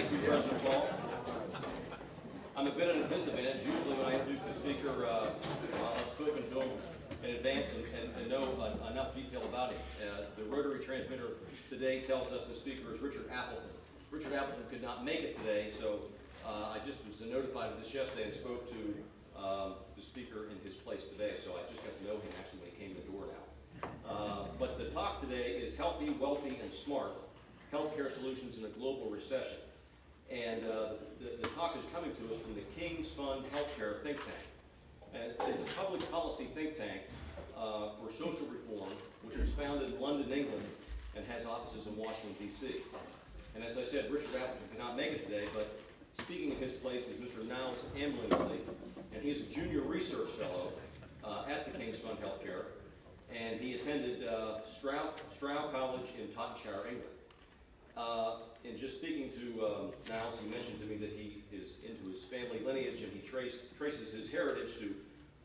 Thank you, President Paul. I'm a bit at a disadvantage. Usually when I introduce the speaker, I've spoken to him in advance and know enough detail about him. The rotary transmitter today tells us the speaker is Richard Appleton. Richard Appleton could not make it today, so I just was notified of this yesterday and spoke to the speaker in his place today, so I just got to know him actually when he came to the door now. But the talk today is Healthy, Wealthy, and Smart, Healthcare Solutions in a Global Recession. And the talk is coming to us from the King's Fund Healthcare Think Tank. And it's a public policy think tank for social reform, which was founded in London, England, and has offices in Washington, D.C. And as I said, Richard Appleton could not make it today, but speaking in his place is Mr. Niles, and he is a junior research fellow at the King's Fund Healthcare, and he attended Stroud College in Tottenham, England. In just speaking to Niles, he mentioned to me that he is into his family lineage, and he traces his heritage to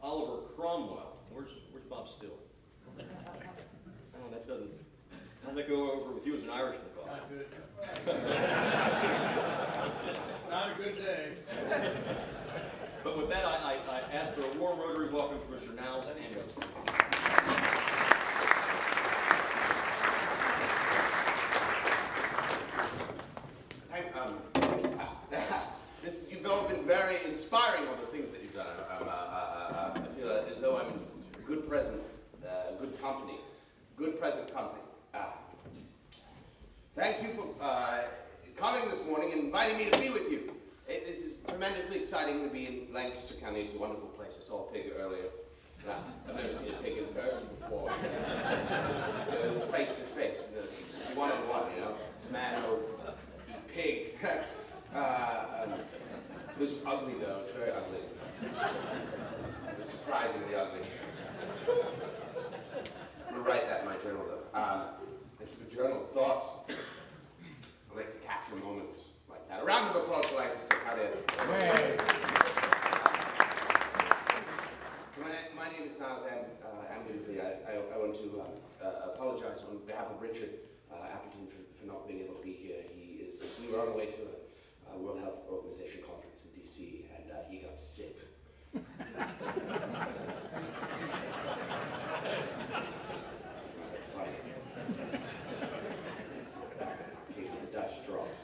Oliver Cromwell. Where's Bob Still? Oh, that doesn't. How's that go over with you as an Irishman, Bob? Not good. Not a good day. But with that, I ask for a warm Rotary welcome to Mr. Niles Ambrose. You've all been very inspiring on the things that you've done. I feel as though I'm in good present company. Thank you for coming this morning and inviting me to be with you. This is tremendously exciting to be in Lancaster County. It's a wonderful place. I saw a pig earlier. I've never seen a pig in person before. Face to face. You one-on-one, you know. Man or pig. It was ugly though. It's very ugly. It was surprisingly ugly. I'm going to write that in my journal though. I keep a journal of thoughts. I like to capture moments like that. A round of applause for Lancaster County. My name is Niles Amblingsley. I want to apologize on behalf of Richard Appleton for not being able to be here. We were on the way to a World Health Organization conference in D.C. and he got sick. That's funny. In case of the Dutch drops.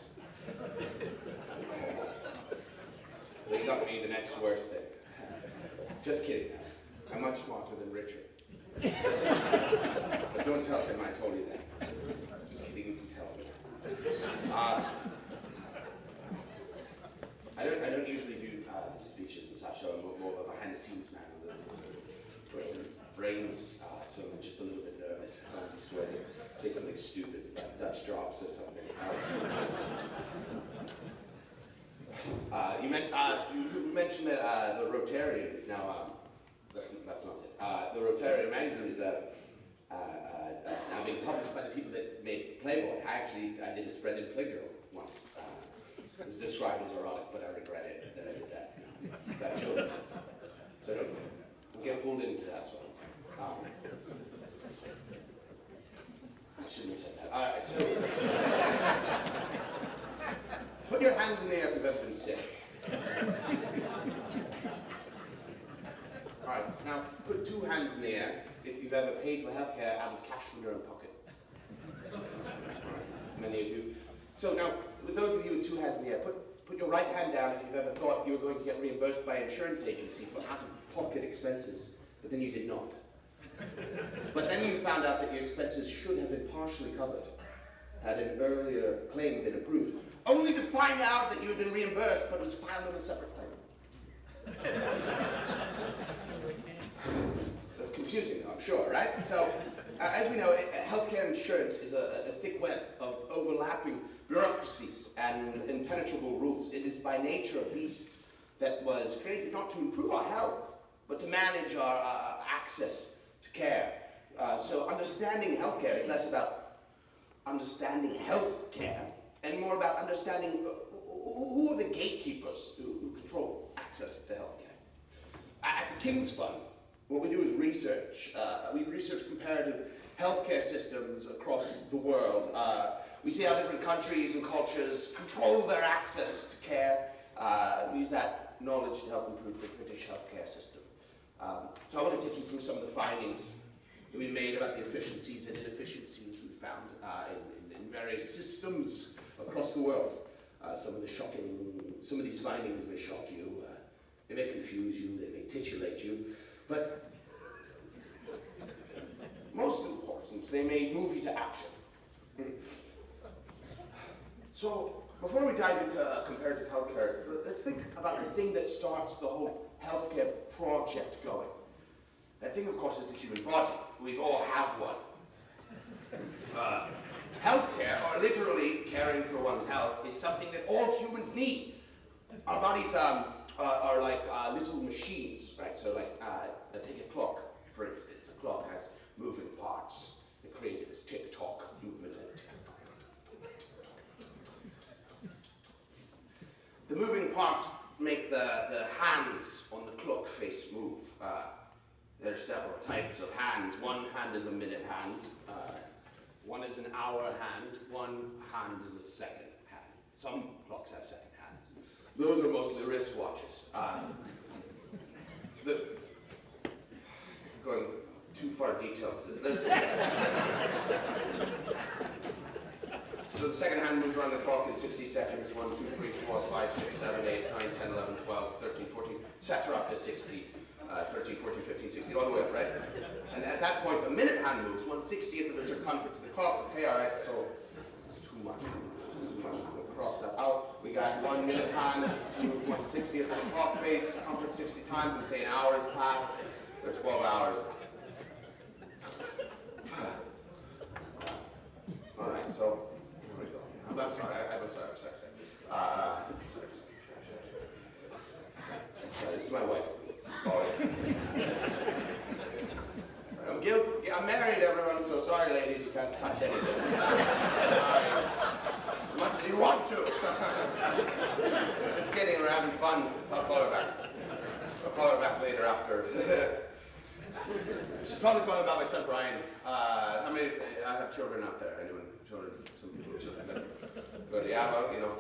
They got me the next worst thing. Just kidding. I'm much smarter than Richard. But don't tell him I told you that. Just kidding, you can tell him. I don't usually do speeches and such. I'm more of a behind-the-scenes man with brains, so I'm just a little bit nervous. I'm just ready to say something stupid, like Dutch drops or something. You mentioned that the Rotarian is now. That's not it. The Rotarian magazine is now being published by the people that made Playboy. I did a spread in Playgirl once. It was described as erotic, but I regret it that I did that. That joke. So don't get pulled into that sort of. I shouldn't have said that. All right, so put your hands in the air if you've ever been sick. All right, now put two hands in the air if you've ever paid for healthcare out of cash from your own pocket. Many of you. So now, with those of you with two hands in the air, put your right hand down if you've ever thought you were going to get reimbursed by an insurance agency for out-of-pocket expenses, but then you did not. But then you found out that your expenses should have been partially covered had an earlier claim been approved, only to find out that you had been reimbursed but was filed on a separate claim. That's confusing, I'm sure, right? So, as we know, healthcare insurance is a thick web of overlapping bureaucracies and impenetrable rules. It is by nature a beast that was created not to improve our health, but to manage our access to care. So understanding healthcare is less about understanding healthcare and more about understanding who are the gatekeepers who control access to healthcare. At the King's Fund, what we do is research. We research comparative healthcare systems across the world. We see how different countries and cultures control their access to care. We use that knowledge to help improve the British healthcare system. So I want to take you through some of the findings that we made about the efficiencies and inefficiencies we found in various systems across the world. Some of these findings may shock you, they may confuse you, they may titillate you, but most important, they may move you to action. So, before we dive into comparative healthcare, let's think about the thing that starts the whole healthcare project going. That thing, of course, is the human body. We all have one. Healthcare, or literally caring for one's health, is something that all humans need. Our bodies are like little machines, right? So like, take a clock, for instance. A clock has moving parts that create this tick-tock movement. The moving parts make the hands on the clock face move. There are several types of hands. One hand is a minute hand. One is an hour hand. One hand is a second hand. Some clocks have second hands. Those are mostly wristwatches. Going too far details. So the second hand moves around the clock in 60 seconds. 1, 2, 3, 4, 5, 6, 7, 8, 9, 10, 11, 12, 13, 14, etc. up to 60. 13, 14, 15, 16, all the way up, right? And at that point, the minute hand moves 1/60th of the circumference of the clock. Okay, all right, so it's too much. We'll cross that out. We got 1 minute hand move 1/60th of the clock face, circumference 60 times. We say an hour has passed. They're 12 hours. All right, so here we go. I'm sorry. This is my wife. I'm married, everyone, so sorry, ladies, you can't touch any of this. As much as you want to. Just kidding, we're having fun. I'll call her back. I'll call her back later after. She's probably calling about my son, Brian. I have children out there. Anyone? Children? Some people have children. But yeah, well, you know.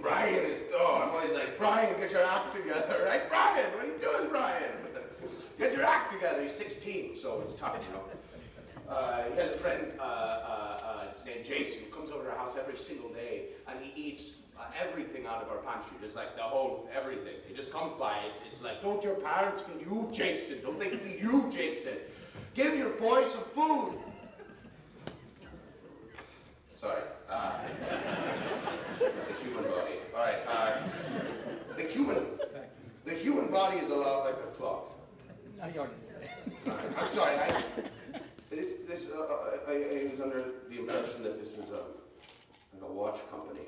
Brian is, I'm always like, Brian, get your act together, right? Brian, what are you doing, Brian? Get your act together. He's 16, so it's tough, you know. He has a friend named Jason who comes over to our house every single day, and he eats everything out of our pantry, just like the whole everything. He just comes by. It's like, don't your parents feed you, Jason? Don't they feed you, Jason? Give your boy some food. Sorry. The human body. All right. The human body is a lot like a clock. No, you're I'm sorry. I was under the impression that this was like a watch company.